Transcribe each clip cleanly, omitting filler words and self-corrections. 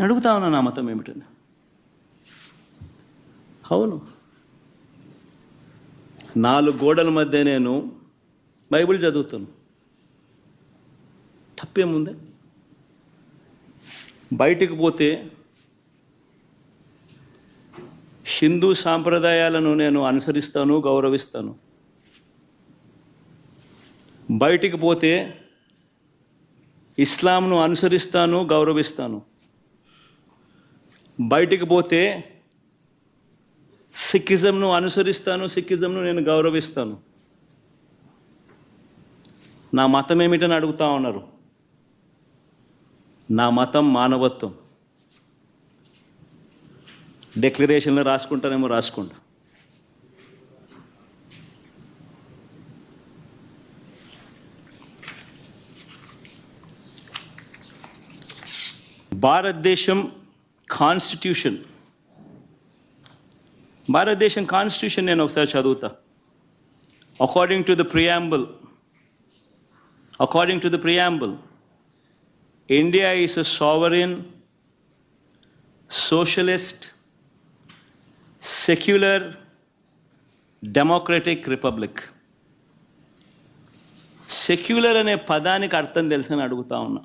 అడుగుతా ఉన్నా నా మతం ఏమిటని. అవును, 4 గోడల మధ్య నేను బైబిల్ చదువుతాను, తప్పేముంది? బయటికి పోతే హిందూ సాంప్రదాయాలను నేను అనుసరిస్తాను, గౌరవిస్తాను. బయటికి పోతే ఇస్లాంను అనుసరిస్తాను, గౌరవిస్తాను. బయటికి పోతే సిక్కిజంను అనుసరిస్తాను, సిక్కిజంను నేను గౌరవిస్తాను. నా మతం ఏమిటని అడుగుతా ఉన్నారు. నా మతం మానవత్వం. డిక్లరేషన్లో రాసుకుంటానేమో రాసుకుంటా. భారతదేశం కాన్స్టిట్యూషన్ నేను ఒకసారి చదువుతా. According to the preamble, India is a sovereign, socialist, secular, democratic republic. Secular అనే పదానికి అర్థం తెలుసని అడుగుతా ఉన్నా.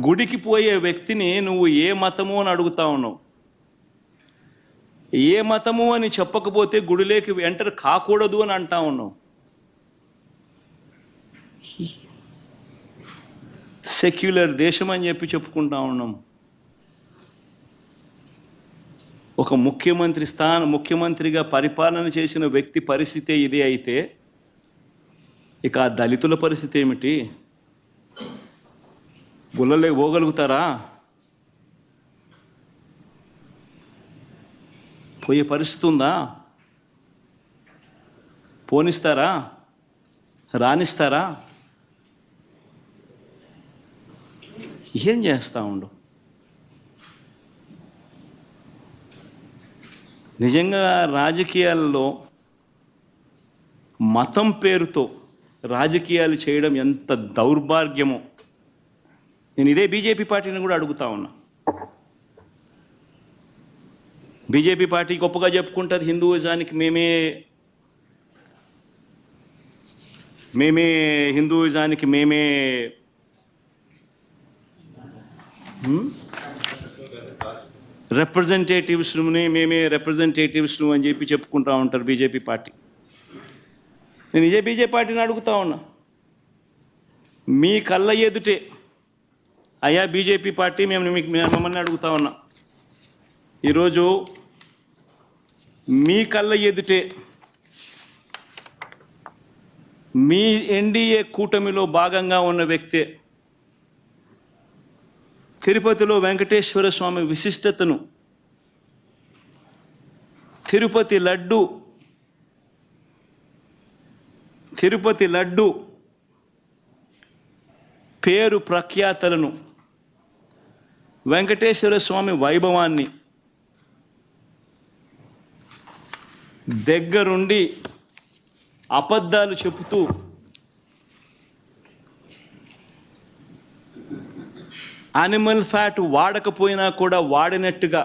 గుడికి పోయే వ్యక్తిని నువ్వు ఏ మతము అని అడుగుతా ఉన్నావు. ఏ మతము అని చెప్పకపోతే గుడిలోకి ఎంటర్ కాకూడదు అని అంటా ఉన్నావు. సెక్యులర్ దేశం అని చెప్పి చెప్పుకుంటా ఉన్నాం. ఒక ముఖ్యమంత్రిగా పరిపాలన చేసిన వ్యక్తి పరిస్థితి ఇదే అయితే ఇక ఆ దళితుల పరిస్థితి ఏమిటి? గుళ్ళలే పోగలుగుతారా? పోయే పరిస్థితి ఉందా? పోనిస్తారా? రానిస్తారా? ఏం చేస్తా ఉండు? నిజంగా రాజకీయాల్లో మతం పేరుతో రాజకీయాలు చేయడం ఎంత దౌర్భాగ్యమో. నేను ఇదే బీజేపీ పార్టీని కూడా అడుగుతా ఉన్నా. బీజేపీ పార్టీ గొప్పగా చెప్పుకుంటుంది హిందూయిజానికి మేమే రిప్రజెంటేటివ్స్ అని చెప్పి చెప్పుకుంటా ఉంటారు బీజేపీ పార్టీ. నేను ఇదే బీజేపీ పార్టీని అడుగుతా ఉన్నా. మీ కళ్ళ ఎదుటే అయ్యా బీజేపీ పార్టీ, మిమ్మల్ని అడుగుతా ఉన్నా. ఈరోజు మీ కళ్ళ ఎదుటే మీ ఎన్డీఏ కూటమిలో భాగంగా ఉన్న వ్యక్తే తిరుపతిలో వెంకటేశ్వర స్వామి విశిష్టతను, తిరుపతి లడ్డు పేరు ప్రఖ్యాతలను, వెంకటేశ్వర స్వామి వైభవాన్ని దగ్గరుండి అబద్ధాలు చెబుతూ యానిమల్ ఫ్యాట్ వాడకపోయినా కూడా వాడినట్టుగా,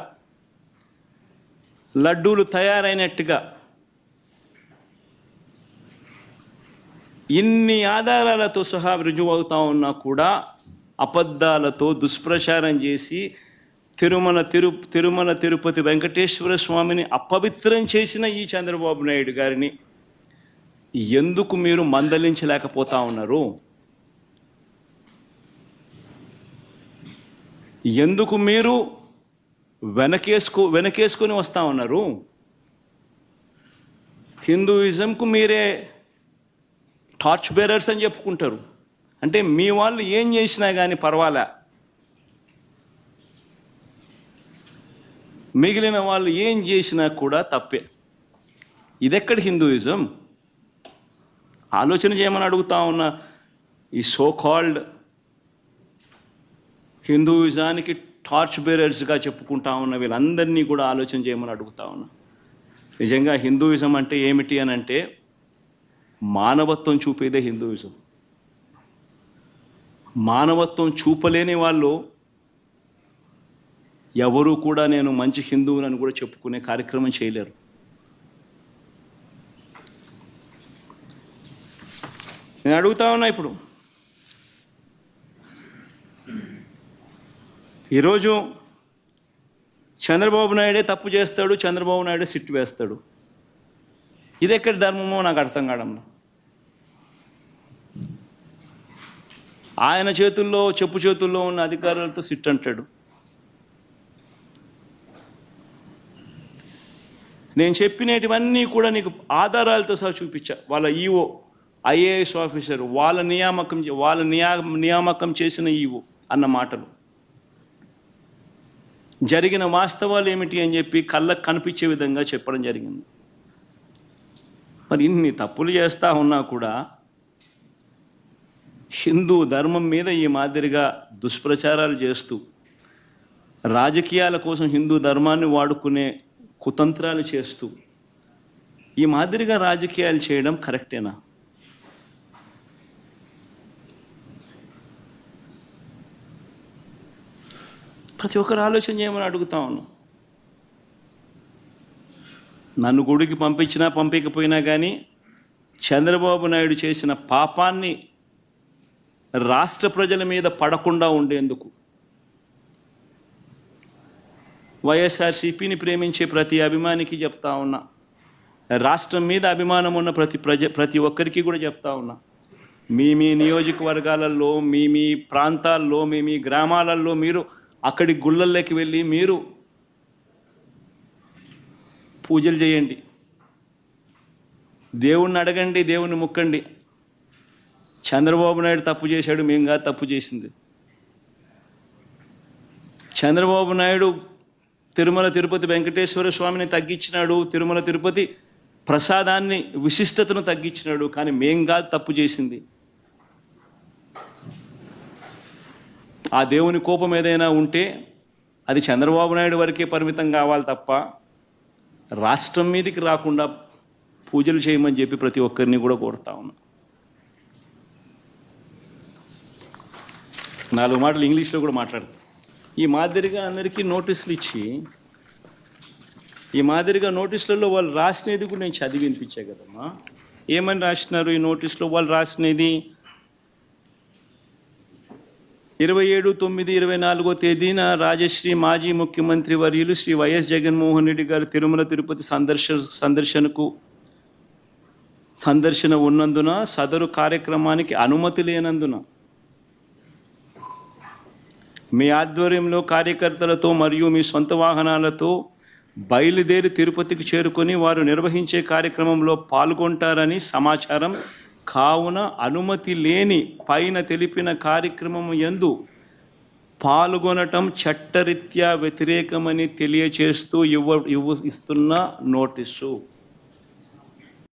లడ్డూలు తయారైనట్టుగా ఇన్ని ఆధారాలతో సహా రుజువు అవుతా ఉన్నా కూడా అబద్ధాలతో దుష్ప్రచారం చేసి తిరుమల తిరుపతి వెంకటేశ్వర స్వామిని అపవిత్రం చేసిన ఈ చంద్రబాబు నాయుడు గారిని ఎందుకు మీరు మందలించలేకపోతా ఉన్నారు? ఎందుకు మీరు వెనకేసుకొని వస్తూ ఉన్నారు? హిందూయిజంకు మీరే టార్చ్ బేరర్స్ అని చెప్పుకుంటారు. అంటే మీ వాళ్ళు ఏం చేసినా కానీ పర్వాలే, మిగిలిన వాళ్ళు ఏం చేసినా కూడా తప్పే. ఇదెక్కడ హిందూయిజం? ఆలోచన చేయమని అడుగుతా ఉన్నా. ఈ సో కాల్డ్ హిందూయిజానికి టార్చ్ బేరర్స్గా చెప్పుకుంటా ఉన్న వీళ్ళందరినీ కూడా ఆలోచన చేయమని అడుగుతా ఉన్నా. నిజంగా హిందూయిజం అంటే ఏమిటి అని అంటే మానవత్వం చూపేదే హిందూయిజం. మానవత్వం చూపలేని వాళ్ళు ఎవరు కూడా నేను మంచి హిందువునని కూడా చెప్పుకునే కార్యక్రమం చేయలేరు. నేను అడుగుతా ఉన్నా, ఇప్పుడు ఈరోజు చంద్రబాబు నాయుడే తప్పు చేస్తాడు, చంద్రబాబు నాయుడే సిట్టు వేస్తాడు. ఇది ఎక్కడి ధర్మమో నాకు అర్థం కావడంలో. ఆయన చేతుల్లో, చెప్పు చేతుల్లో ఉన్న అధికారులతో సిట్ అంటాడు. నేను చెప్పినటువన్నీ కూడా నీకు ఆధారాలతో సహా చూపించా. వాళ్ళ ఈఓ, ఐఏఎస్ ఆఫీసర్, వాళ్ళ నియామకం చేసిన ఈఓ అన్న మాటలు, జరిగిన వాస్తవాలు ఏమిటి అని చెప్పి కళ్ళకు కనిపించే విధంగా చెప్పడం జరిగింది. మరి ఇన్ని తప్పులు చేస్తూ ఉన్నా కూడా హిందూ ధర్మం మీద ఈ మాదిరిగా దుష్ప్రచారాలు చేస్తూ రాజకీయాల కోసం హిందూ ధర్మాన్ని వాడుకునే కుతంత్రాలు చేస్తూ ఈ మాదిరిగా రాజకీయాలు చేయడం కరెక్టేనా? ప్రతి ఒక్కరు ఆలోచన చేయమని అడుగుతా ఉన్నాం. నన్ను గుడికి పంపించినా పంపించకపోయినా కానీ చంద్రబాబు నాయుడు చేసిన పాపాన్ని రాష్ట్ర ప్రజల మీద పడకుండా ఉండేందుకు వైఎస్ఆర్సీపీని ప్రేమించే ప్రతి అభిమానికి చెప్తా ఉన్నా, రాష్ట్రం మీద అభిమానం ఉన్న ప్రతి ఒక్కరికి కూడా చెప్తా ఉన్నా, మీ నియోజకవర్గాలలో, మీ ప్రాంతాల్లో, మీ గ్రామాలలో మీరు అక్కడి గుళ్ళల్లోకి వెళ్ళి మీరు పూజలు చేయండి, దేవుణ్ణి అడగండి, దేవుణ్ణి ముక్కండి. చంద్రబాబు నాయుడు తప్పు చేశాడు, మేము కాదు తప్పు చేసింది. చంద్రబాబు నాయుడు తిరుమల తిరుపతి వెంకటేశ్వర స్వామిని తగ్గించినాడు, తిరుమల తిరుపతి ప్రసాదాన్ని విశిష్టతను తగ్గించినాడు, కానీ మేం కాదు తప్పు చేసింది. ఆ దేవుని కోపం ఏదైనా ఉంటే అది చంద్రబాబు నాయుడు వరకే పరిమితం కావాలి తప్ప రాష్ట్రం మీదకి రాకుండా పూజలు చేయమని చెప్పి ప్రతి ఒక్కరిని కూడా కోరుతా ఉన్నా. 4 మాటలు ఇంగ్లీష్లో కూడా మాట్లాడతాను. ఈ మాదిరిగా అందరికీ నోటీసులు ఇచ్చి, ఈ మాదిరిగా నోటీసులలో వాళ్ళు రాసినది కూడా నేను చదివి వినిపించా కదమ్మా. ఏమని రాసినారు ఈ నోటీసులో? వాళ్ళు రాసినది 27/9/24 తేదీన రాజశ్రీ మాజీ ముఖ్యమంత్రి వర్యులు శ్రీ వైఎస్ జగన్మోహన్ రెడ్డి గారు తిరుమల తిరుపతి సందర్శన ఉన్నందున సదరు కార్యక్రమానికి అనుమతి లేనందున మీ ఆధ్వర్యంలో కార్యకర్తలతో మరియు మీ సొంత వాహనాలతో బయలుదేరి తిరుపతికి చేరుకొని వారు నిర్వహించే కార్యక్రమంలో పాల్గొంటారని సమాచారం. కావున అనుమతి లేని పైన తెలిపిన కార్యక్రమం యందు పాల్గొనటం చట్టరీత్యా వ్యతిరేకమని తెలియచేస్తూ ఇస్తున్న నోటీసు.